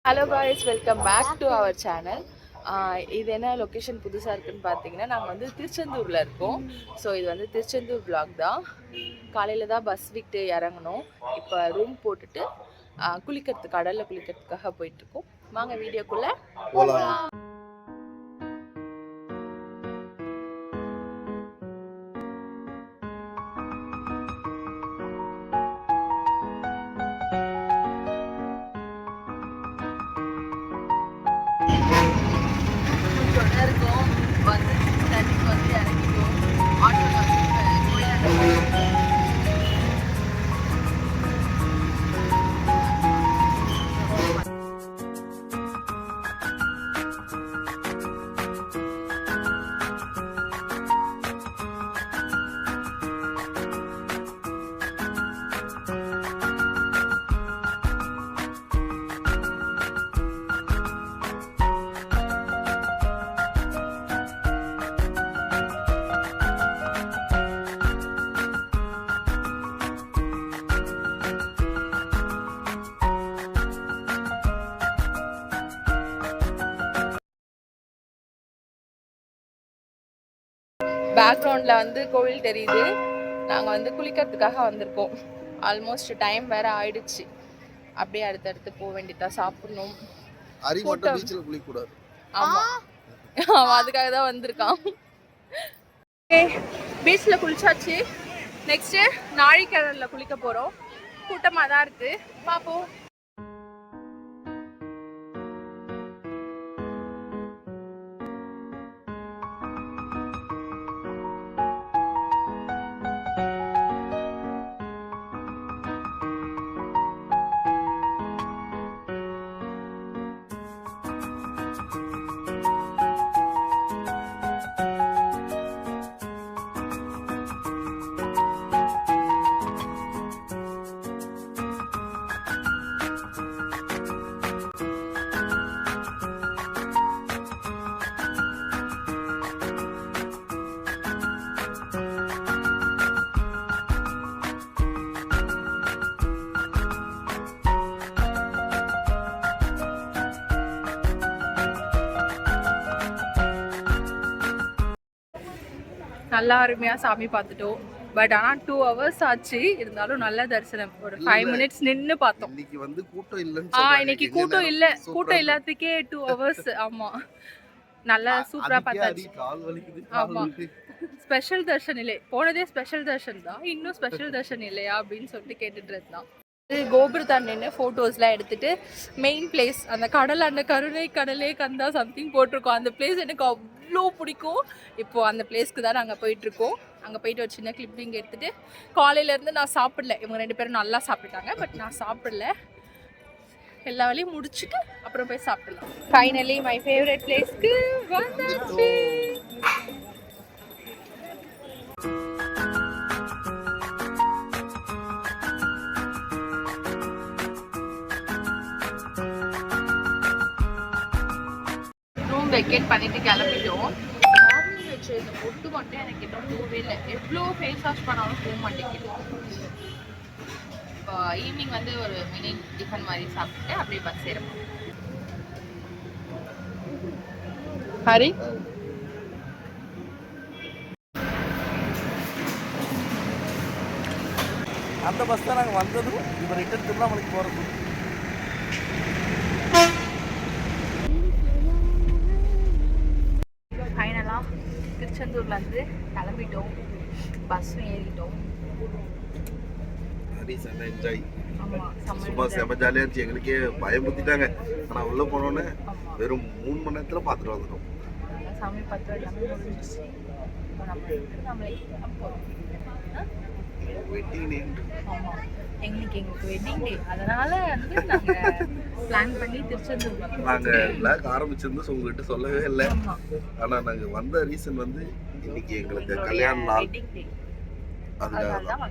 Hello guys, welcome back to our channel. இது என்ன location புதுசாக இருக்குதுன்னு பார்த்தீங்கன்னா, நாங்கள் வந்து திருச்செந்தூரில் இருக்கோம். ஸோ இது வந்து திருச்செந்தூர் vlog தான். காலையில் தான் பஸ் விட்டு இறங்கணும். இப்போ ரூம் போட்டுட்டு குளிக்கிறதுக்கு கடலில் குளிக்கிறதுக்காக போயிட்டுருக்கோம். வாங்க வீடியோக்குள்ளே போகலாம். இருக்கோம் வந்து 6:30 வந்து இறங்கிட்டோம். ஆட்டோவில் வந்து கோயிலாண்ட பேக்ரவுண்டில் வந்து கோவில் தெரியுது. நாங்கள் வந்து குளிக்கிறதுக்காக வந்திருக்கோம். ஆல்மோஸ்ட் டைம் வேற ஆயிடுச்சு. அப்படியே அடுத்தடுத்து போக வேண்டியதா, சாப்பிடணும். ஆமாம், அவன் அதுக்காக தான் வந்திருக்கான். பீச்சில் குளிச்சாச்சு. நெக்ஸ்ட்டு நாழிக்கிணறுல குளிக்க போகிறோம். கூட்டமாக தான் இருக்குது, பார்ப்போம். நல்லா அருமையாக சாமி பார்த்துட்டோம். பட் ஆனால் 2 hours ஆச்சு. இருந்தாலும் நல்ல தரிசனம். ஒரு 5 minutes நின்று பார்த்தோம். இன்னைக்கு வந்து கூட்டம் இல்லைன்னு இன்னைக்கு கூட்டம் இல்லை. கூட்டம் இல்லாததுக்கே 2 hours. ஆமாம், நல்லா சூப்பராக பார்த்தாச்சு. ஆமாம், ஸ்பெஷல் தர்ஷன் இல்லை. போனதே ஸ்பெஷல் தர்ஷன் தான். இன்னும் ஸ்பெஷல் தர்ஷன் இல்லையா அப்படின்னு சொல்லிட்டு கேட்டுட்டு இருந்தான். கோபுரத்தான் நின்று ஃபோட்டோஸ்லாம் எடுத்துகிட்டு மெயின் பிளேஸ் அந்த கடல், அந்த கருணை கடலே கந்தா சம்திங் போட்டிருக்கோம். அந்த பிளேஸ் எனக்கு அவ்வளோ பிடிக்கும். இப்போது அந்த பிளேஸ்க்கு தான் நாங்கள் போயிட்டுருக்கோம். அங்கே போயிட்டு ஒரு சின்ன கிளிப்பிங் எடுத்துகிட்டு, காலையிலேருந்து நான் சாப்பிடல. இவங்க 2 பேரும் நல்லா சாப்பிட்டாங்க. பட் நான் சாப்பிடல. எல்லா வேலையும் முடிச்சுட்டு அப்புறம் போய் சாப்பிடலாம். ஃபைனலி மை ஃபேவரட் பிளேஸ்க்கு வந்தாச்சு. வெக்கேட் பண்ணிட்டு கிளம்பிட்டோம். மார்னிங் வச்ச இந்த பொட்டு மட்டும் எனக்கு இன்னும் போகவே இல்லை. எவ்வளோ ஃபேஸ் வாஷ் பண்ணாலும் போக மாட்டேங்குது. இப்போ ஈவினிங் வந்து ஒரு மினி டிஃபன் மாதிரி சாப்பிட்டு அப்படியே பஸ் ஏறணும். ஹரி, அந்த பஸ் தான் நாங்கள் வந்ததும் இப்போ ரிட்டர்ன் திருவண்ணாமலைக்கு போகிறது. ஃபைனலாக திருச்செந்தூர்லேருந்து கிளம்பிட்டோம். பஸ்ஸும் ஏறிட்டோம். என்ஜாய். சும்மா செம ஜாலியாக இருந்துச்சு. எங்களுக்கே பயமுறுத்திட்டாங்க. ஆனால் உள்ளே போனோன்னே வெறும் 3 மணி நேரத்தில் பார்த்துட்டு வந்துட்டோம். சாமி பார்த்து எல்லாமே முடிஞ்சிச்சு. Wedding day. ஆமாம், எங்களுக்கு வெட்டிங் டே. அதனால வந்து நாங்கள் பிளான் பண்ணி திருச்செந்தூர் நாங்கள் பிளாக் ஆரம்பிச்சிருந்தோம். உங்ககிட்ட சொல்லவே இல்லை. ஆனால் நாங்கள் வந்த ரீசன் வந்து இன்னைக்கு எங்களுக்கு கல்யாண நாள். அதுக்காக தான்